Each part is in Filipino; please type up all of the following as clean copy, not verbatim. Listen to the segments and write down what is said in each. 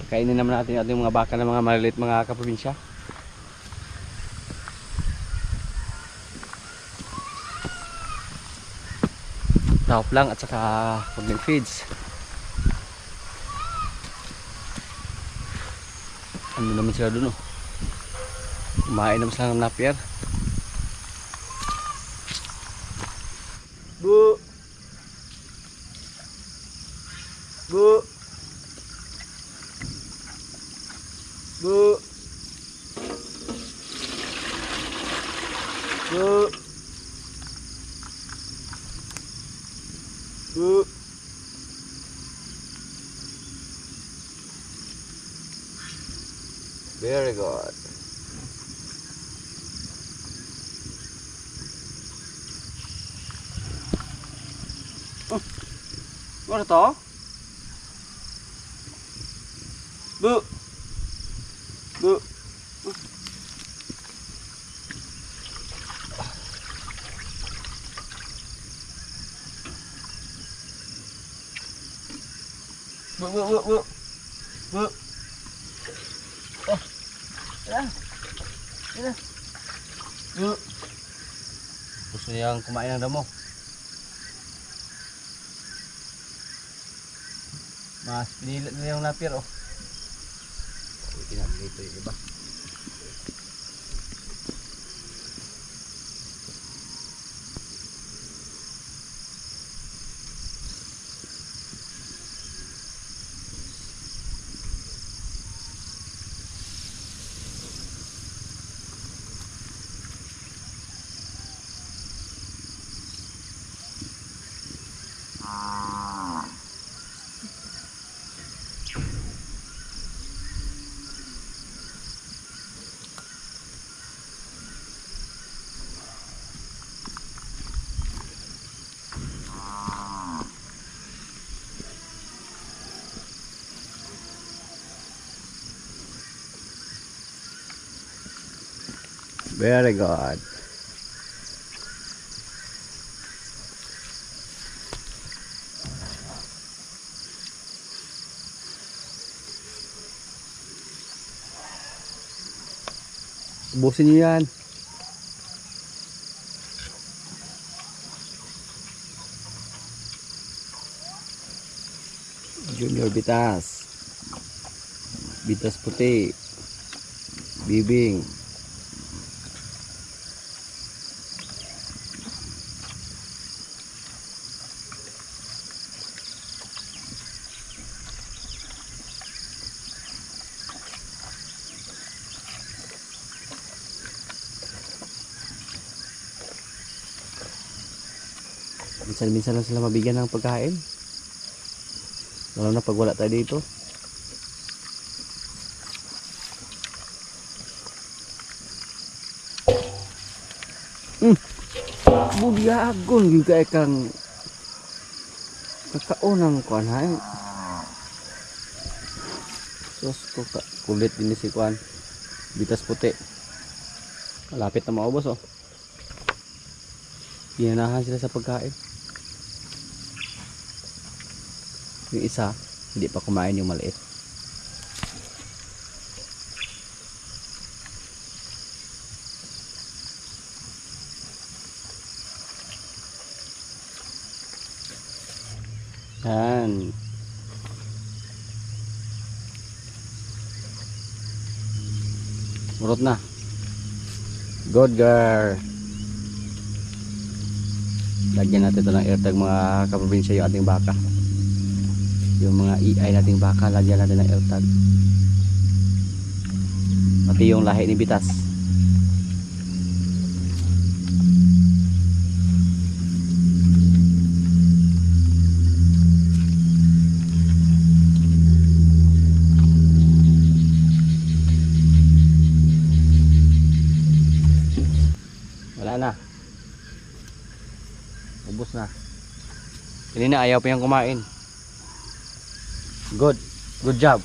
Kainin naman natin yung ating mga baka ng mga maliliit mga kaprobinsya. Tahop lang at saka pag feeds. Ano naman sila dun, oh. Kumain naman sila ng napier. Bu! Bu! Bu! Bu! Bu! Very good. Ano to? Bu! Bu! Bu, bu, bu, bu. Bu. Oh. Yan. Yan. Bu. Gusto niyang kumain ng damo. Mas pinilit na yung napir, oh. Pinapilito yung iba. Very good. Ubusin niyo yan. Junior Bitas. Bitas puti. Bibing. Minsan-minsan lang sila mabigyan ng pagkain. Lalo na pag wala tayo dito. Bugyagong juga kang kakaunang kuan ha. Sus ko kulit ini si kuan. Bitas puti. Malapit na maubos, oh. Ginanahan sila sa pagkain. Yung isa, hindi pa kumain yung maliit. Yan. Murot na. Good girl. Lagyan natin ito ng airtag mga kaprobinsya yung ating baka. Yung mga EI nating baka, lagyan natin ng airtag. Pati yung lahi ni Bitas. Wala na. Ubos na. Kanina ayaw pa yung kumain. Good. Good job.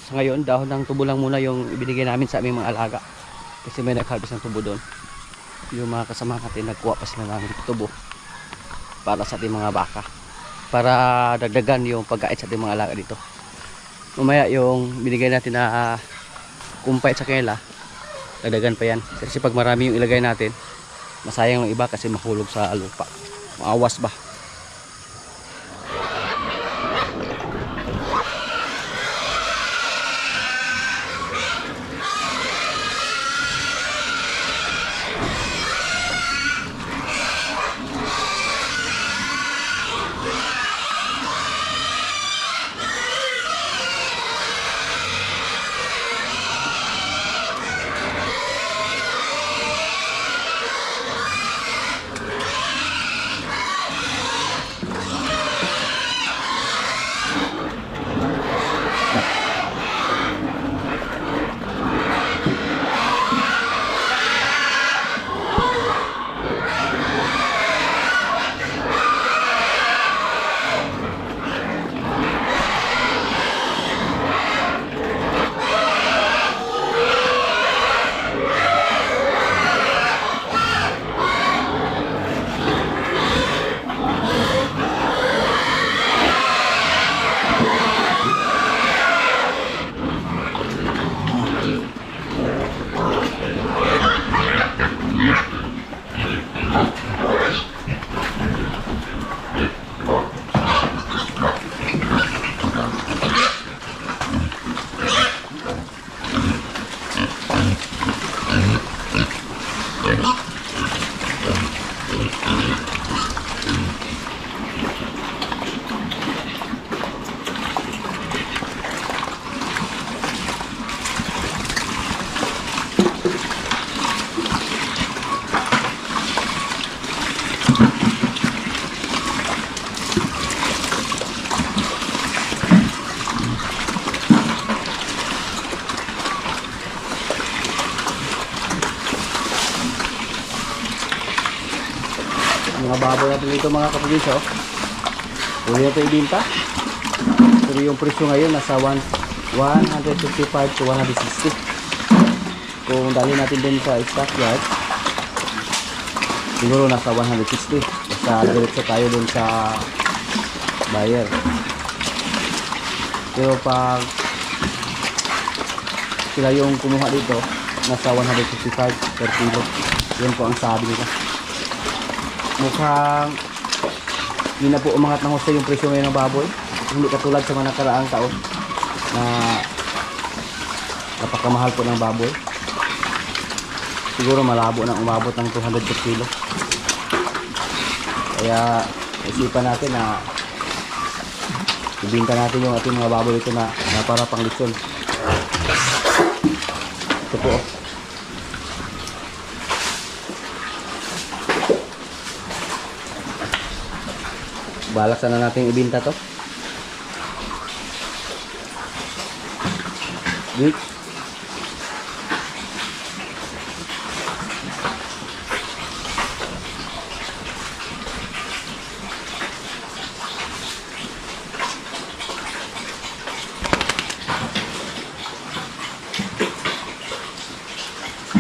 sa ngayon, dahon ng tubo lang muna yung ibinigay namin sa aming mga alaga. Kasi may nag-harvest ng tubo doon. Yung mga kasama natin, nagkuha pa sila ng tubo para sa ating mga baka. Para dagdagan yung pagkain sa ating mga alaga dito. Mamaya yung binigay natin na kumpay sa kanila, dagdagan pa yan. Kasi pag marami yung ilagay natin, masayang yung iba kasi mahulog sa lupa. Maawas ba? Mga baboy natin dito mga kaprobinsya, oh. Pwede na ito ibinta. Pero yung presyo ngayon nasa 155 to 160. Kung dali natin din sa stock yard, siguro nasa 160. Basta diretso tayo dun sa buyer. Pero pag sila yung kumuha dito, nasa 155 per kilo. Yun po ang sabi nila. Mukhang hindi na po umangat ng gusto yung presyo ngayon ng baboy. Hindi katulad sa mga nakaraang taon na napakamahal po ng baboy. Siguro malabo nang umabot ng 200 per kilo. Kaya isipan natin na ibinta natin yung ating mga baboy ito na para pang lechon. Ito po. Balak sana natin ibinta to. Wait.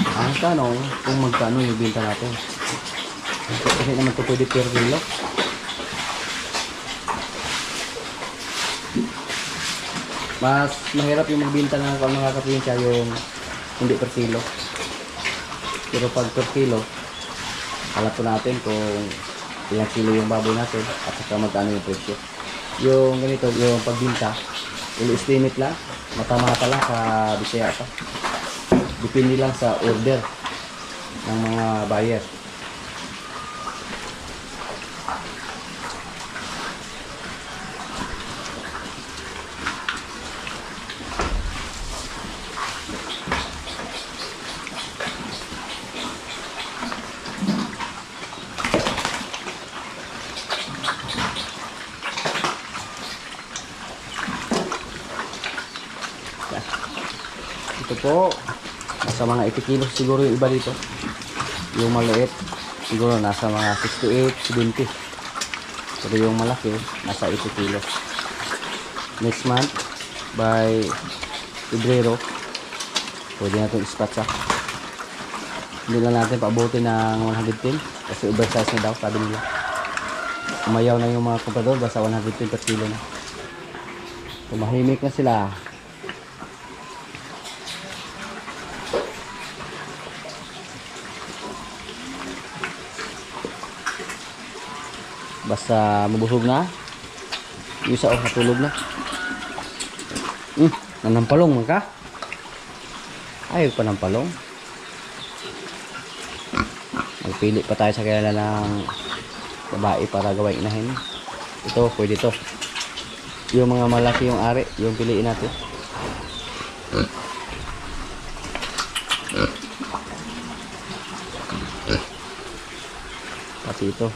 Ang tanong kung magkano yung binta natin. Kasi naman ito pwede per kilo. Mas mahirap yung magbinta ng mga kaprobinsya yung hindi per kilo. Pero pag per kilo, alam po natin kung ilang kilo yung baboy natin at saka magkano yung presyo. Yung ganito, yung pagbinta, i-estimate lang, mata-mata lang sa Bisaya pa. Depende lang sa order ng mga buyer. Ito po, nasa mga 80 kilos siguro yung iba dito. Yung maliit, siguro nasa mga 68, 70. Pero yung malaki, nasa 80 kilos. Next month, by Pebrero, pwede na itong ispat sa. Hindi lang natin paabutin ng 110 kasi oversize na daw, sabi nila. Umayaw na yung mga comprador, basta 110 per kilo na. Tumahimik na sila. Basta mabusog na. Yung isa natulog na. Nanampalong man ka? Ayaw pa ng palong. Magpili pa tayo sa kilala ng babae para gawin inahin. Ito, pwede to. Yung mga malaki yung ari, yung piliin natin. Pati ito.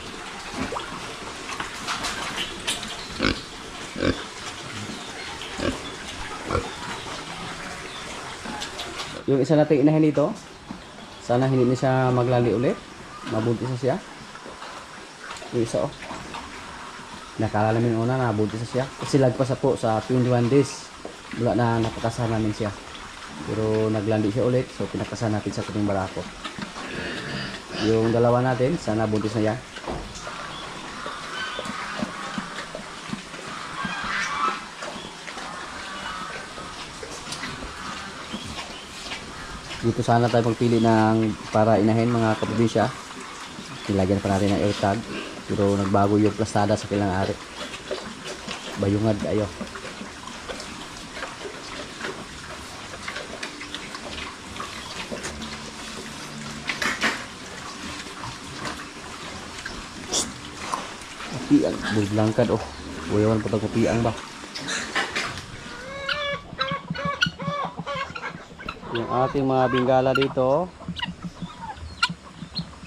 Yung isa nating inahin dito, sana hindi na siya maglali ulit. Mabuntis na siya. Yung isa nakala namin una na buntis na siya. Kasi lagpas na po sa 21 days. Wala na napakasahan namin siya. Pero naglandi siya ulit. So pinakasahan natin sa kuting barako. Yung dalawa natin, sana buntis na yan. Dito sana tayo magpili ng para inahin mga kaprobinsya. Nilagyan pa natin ng air tag. Pero nagbago yung plastada sa kilang ari. Bayungad ayo. Kopian, bulangkad oh. Buyawan pa ito kopian ba? Yung ating mga bingala dito,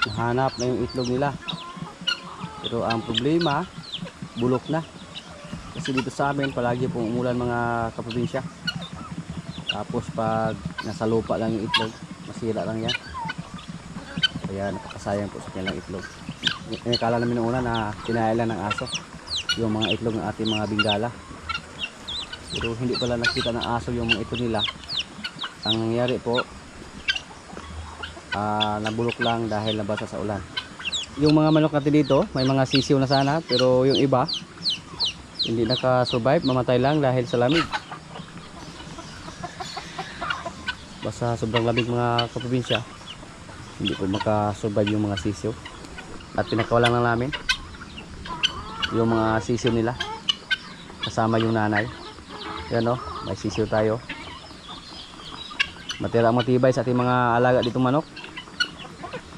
nahanap na yung itlog nila. Pero ang problema, bulok na. Kasi dito sa amin, palagi pong umulan mga kaprobinsya. Tapos pag nasa lupa lang yung itlog, masira lang yan. Kaya nakakasayang po sa kanilang itlog. Inakala namin noong una na kinailan ng aso yung mga itlog ng ating mga bingala. Pero hindi pala nakita ng aso yung mga itlog nila. Ang nangyari po, nabulok lang dahil nabasa sa ulan. Yung mga manok natin dito, may mga sisiw na sana, pero yung iba hindi naka-survive, mamatay lang dahil sa lamig. Basta sobrang lamig mga kaprobinsya, hindi po maka-survive yung mga sisiw. At pinakawalan lang namin yung mga sisiw nila kasama yung nanay. Yan o, may sisiw tayo. Matira matibay sa ating mga alaga ditong manok.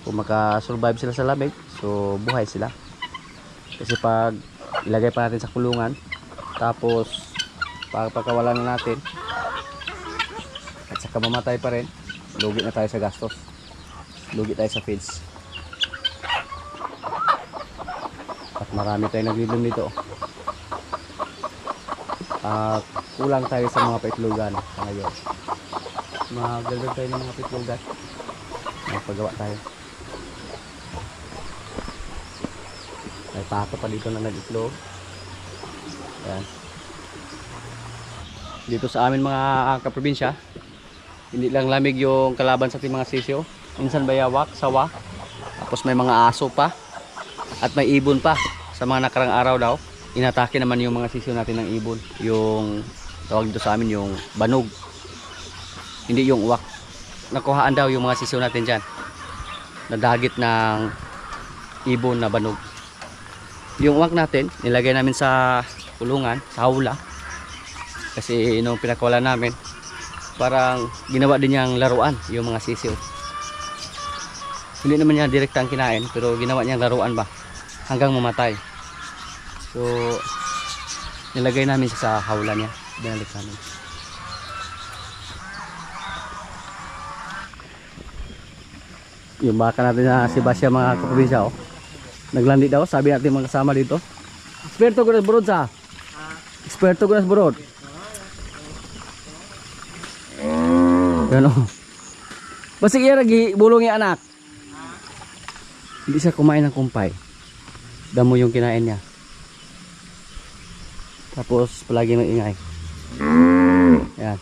Kung maka-survive sila sa lamig, so buhay sila. Kasi pag ilagay pa natin sa kulungan, tapos pagpakawalan na natin at saka mamatay pa rin, lugi na tayo sa gastos, lugi tayo sa feeds. At marami tayong naglilom dito. Kulang tayo sa mga paitlogan sa ngayon. Magdagdag tayo ng mga pitlogan. Magpagawa tayo. May pato pa dito na nag-itlog. Ayan. Dito sa amin mga kaprobinsya, hindi lang lamig yung kalaban sa ating mga sisyo. Minsan bayawak, sawa. Tapos may mga aso pa. At may ibon pa. Sa mga nakarang araw daw, inatake naman yung mga sisyo natin ng ibon. Yung tawag dito sa amin yung banog. Hindi yung uwak. Nakuhaan daw yung mga sisiw natin dyan. Nadagit ng ibon na banog. Yung uwak natin, nilagay namin sa kulungan, sa hawla. Kasi nung pinakawalan namin, parang ginawa din niyang laruan yung mga sisiw. Hindi naman niya direktang kinain, pero ginawa niyang laruan ba? Hanggang mamatay. So, nilagay namin siya sa hawla niya. Binalik namin. Yung baka natin na si Basya mga kaprobinsya oh. Naglandi daw, sabi natin mga kasama dito. Eksperto ko na burod sa. Eksperto ko na burod. Yan oh. Basig iya lagi bulong yung anak. Hindi siya kumain ng kumpay. Damo yung kinain niya. Tapos palagi maingay. Yan.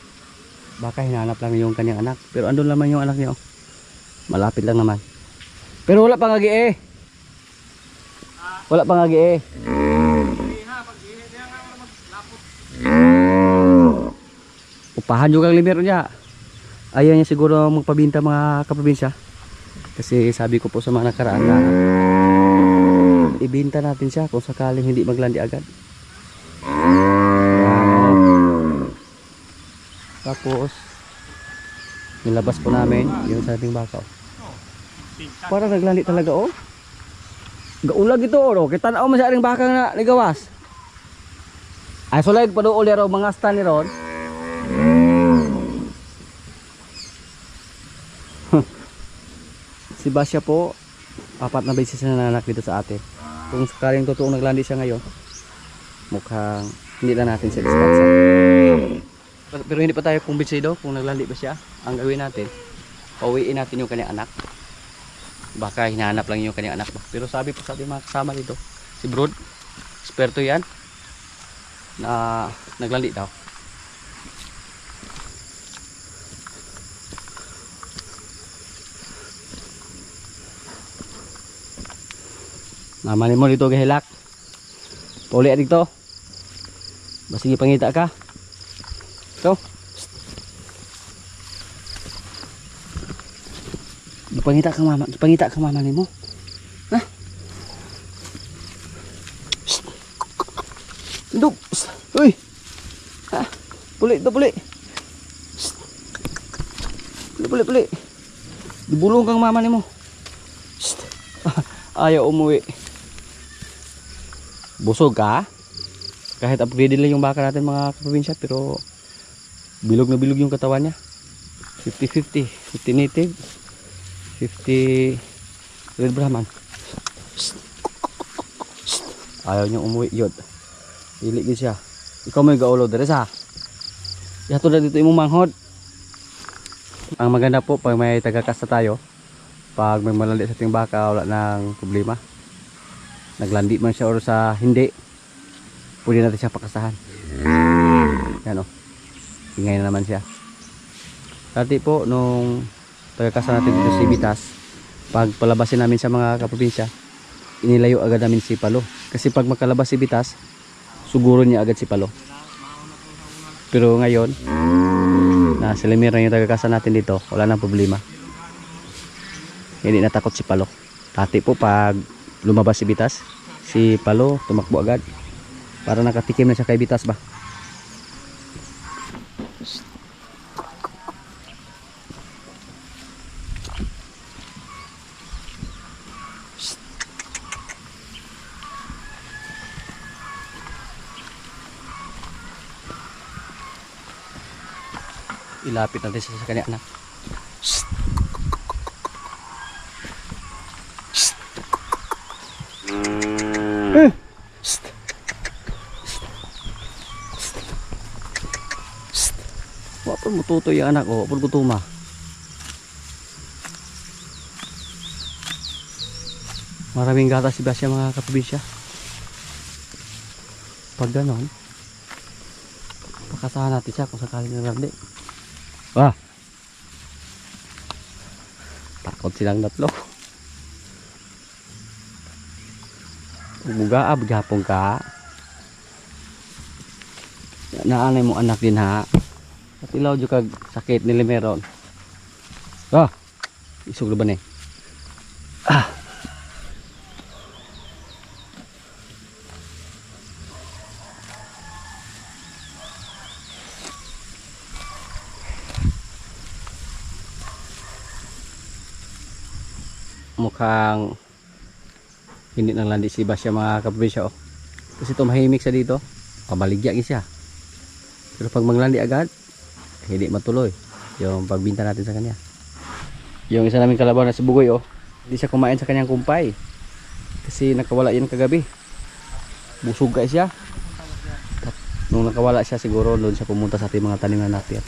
Baka hinahanap lang yung kanyang anak. Pero andun naman yung anak niya oh. Malapit lang naman. Pero wala pang agi eh. Wala pang agi eh. Upahan juga ang limero niya. Ayaw niya siguro magpabinta mga kaprobinsya. Kasi sabi ko po sa mga nakaraan na ibinta natin siya kung sakaling hindi maglandi agad. Tapos nilabas po namin yung sa ating baka. Parang naglandi talaga oh. Gaulag ito oh. Kita na mo sa ating baka na ligawas. Ay sulag pa doon ulero mga stand ni ron. Si Basya po, 4 na beses na nanganak dito sa atin. Kung sakaling totoong naglandi siya ngayon, mukhang hindi na natin siya dispensa. Pero hindi pa tayo kumbinsido kung naglandi ba siya. Ang gawin natin, pauwiin natin yung kanyang anak. Baka hinahanap lang yung kanyang anak. Pero sabi po sa ating mga kasama dito, si Brod, eksperto yan, na naglandi daw. Namanin mo dito gahilak. Pauli dito. Basige pangita ka. Ito. Gipangita ka mama, gipangita ka mama nimo. Ha? Induk. Uy. Ha. Puli to puli. Puli. Dibulong kang mama nimo. Ayaw umuwi. Busog ka? Kahit upgrade lang yung baka natin mga kaprobinsya, pero bilog na bilog yung katawan niya. 50-50. 50 native, 50 red Brahman. Ayaw niyang umuwi yun. Iligid siya. Ikaw may gaulo deres ha. Yato na dito imong manghod. Ang maganda po pag may tagakasta tayo, pag may malandi sa ating baka, wala nang problema. Naglandi man siya or sa hindi, pwede natin siya pakasahan. Yan o, ingay na naman siya. Dati po nung tagakasa natin dito si Bitas, pag palabasin namin sa mga kaprobinsya, inilayo agad namin si Palo. Kasi pag makalabas si Bitas, suguro niya agad si Palo. Pero ngayon na Silimira yung tagakasa natin dito, wala nang problema. Hindi natakot si Palo. Dati po pag lumabas si Bitas, si Palo tumakbo agad. Para nakatikim na siya kay Bitas ba. Ilapit natin siya sa kanya anak. Wapun mututo yung anak ko, wapun gutuma. Maraming gatas si Basya mga kaprobinsya. Pag ganon, pakasahan natin siya kung sakaling nalandi. Wah, takot silang tatlo. Buga gapong ka. Naanay mo anak din ha. Patilaw jud kag sakit nila meron. Ah, isog ba ni? Ah. Mukhang hindi nang landi si Basya mga kaprobinsya oh. Kasi tumahimik sa dito, pabaligya siya. Pero pag maglandi agad, hindi matuloy yung pagbinta natin sa kanya. Yung isa naming kalabaw na si Bugoy oh, hindi siya kumain sa kanyang kumpay kasi nakawala yan kagabi. Busog guys siya. Nung nakawala siya siguro doon siya pumunta sa ating mga taniman natin.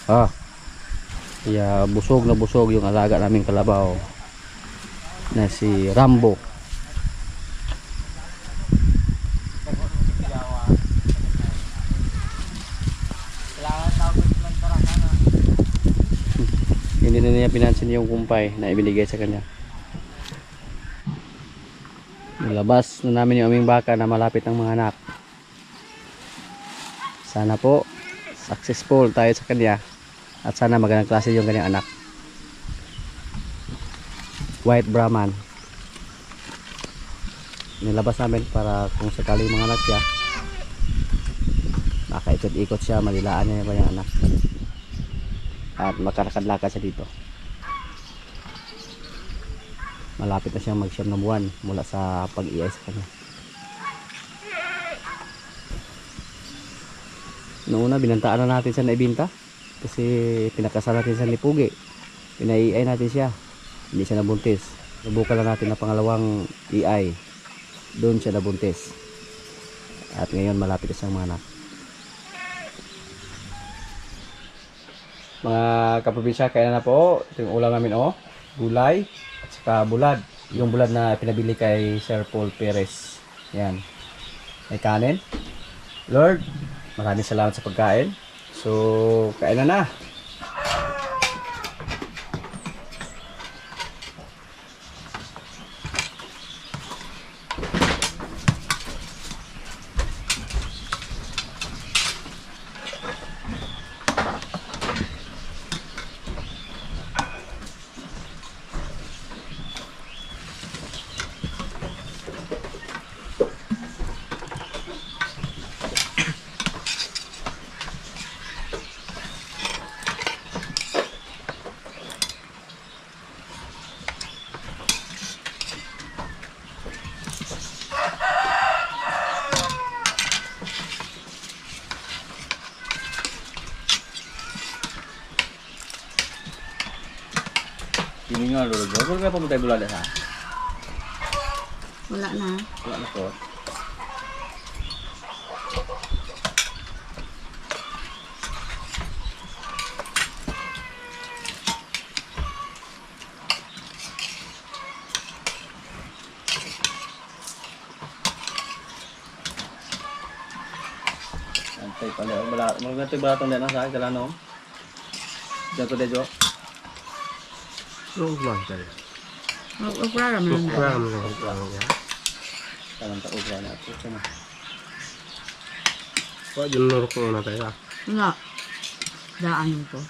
Ah, kaya busog na busog yung alaga naming kalabaw na si Rambo. Kailangan tawag lang tara. pinansin yung kumpay na ibinigay sa kanya. Nilabas na namin yung aming baka na malapit ng mga anak. Sana po successful tayo sa kanya at sana magandang klase yung kanyang anak. White Brahman. Nilabas namin para kung sakaling mga anak siya, makaikot-ikot siya, malilaan niya yung kanyang anak at makalakad-lakad siya dito. Malapit na siyang mag-siyam na buwan mula sa pag-iay sa kanya. Noong una binantaan na natin siya na ibinta kasi pinakasal natin siya ni Pugi, pinaiay natin siya, hindi siya nabuntis. Subukan lang natin na pangalawang iay, doon siya nabuntis at ngayon malapit na siyang mga anak. Mga kaprobinsya, kaya na po ito yung ulam namin, gulay at saka bulad, yung bulad na pinabili kay Sir Paul Perez. Yan, may kanin. Lord, maraming salamat sa pagkain, so kain na. Hindi nga lulog. Huwag ka pumunta yung bulad ha? Wala na. Wala na po. Antay pala. Mga ito balatong din sa akin. Kala no? Diyan ko dejo. Lumayan tayo. Mag-upra naman na. Upra naman ang upra niya. Tangan ta ubra na ito. Ito na. Wala dyan nurok ko muna tayo. Nga. Daan ko.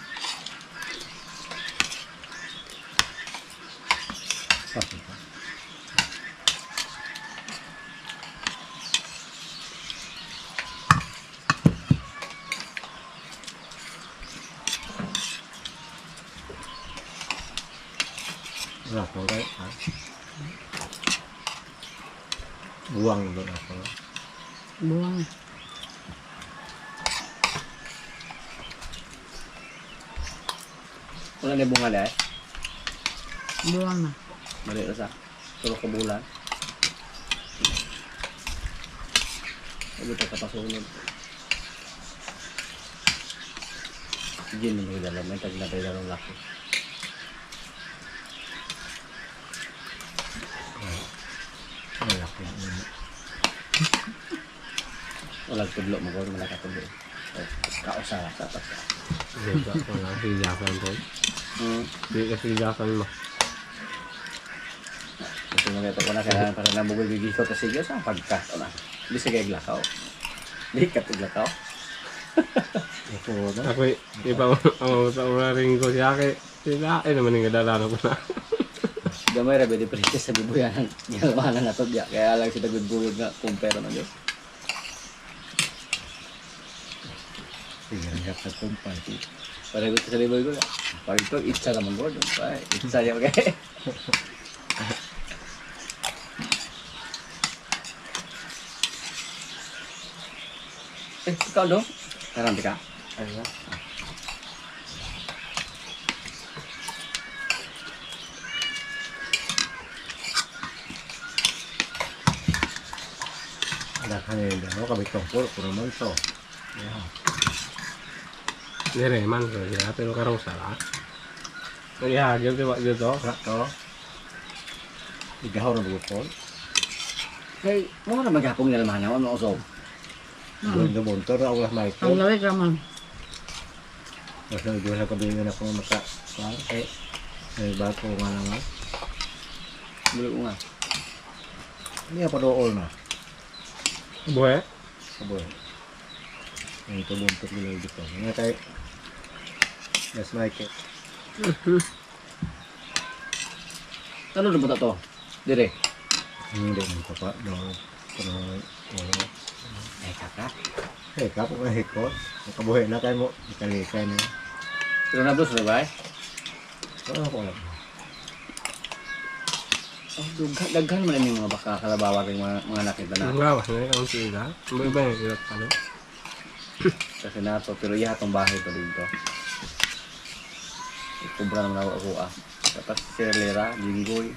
Wala ko tayo. Buwang doon ako. Buwang. Wala na yung bunga na eh. Buwang na. Mali na sa. Tulog ka bulan. Huwag ito kapasunod. Gin mo yung dalam. May tag na tayo dalawang laki. Malaki. Walang tudlo mo. Huwag malaki tudlo. Kausara sa atas ka. Diba? Wala silakan ko. Hindi ka silakan mo. Kasi mga ito ko na kaya para nabugay bigay ko kasi Diyos ang pagkat. Hindi sige glakaw. Hindi ka tiglakaw. Ito na. Ako, iba ang sa ring ko siya kay sila. Ay naman yung kadalano ko na. Gamay rabe di princess sa bibuyan. Ginalamanan na to diya. Kaya lang si tagudbugod nga kumpero na Diyos. Sige, hanggang sa kumpay. Para gusto sa liboy ko. Pag ito, itsa naman ko. Itsa niya okay. Ikaw do? Karanti ka? Ayun. Ada kanil daw kami tungkol puro man to. Yeah. Dire man ko ya pero karong sala. Kaya hagil diba dito to. Igahaw na bukol. Kay, mo na maghapong nilamahan ano usog. Doon do motor ako lah ito. Ang lawig raman. Basta doon ako bingon ako maka. Eh Ay, bato nga naman. Bulu ko nga. Hindi pa doon na. Buhay? Saboy. Ang ito buntot nila dito. Nga kay... Yes, Mike. Ano na ba to? Dire. Hindi mo pa doon. Pero... Ay, kaka. Hey, kapo nga hikot. Nakabuhay na kayo mo. Ikalikay na. Pero na bro, ba? Ano ko alam? Oh, daghan man yung mga baka kalabawa ring mga nakita na. Ang gawas na yung sila. Ang iba yung ilat pa no? Kasi na to, pero iya itong bahay ko dito. Kubra naman ako ah. Tapos si Lera, Jinggoy.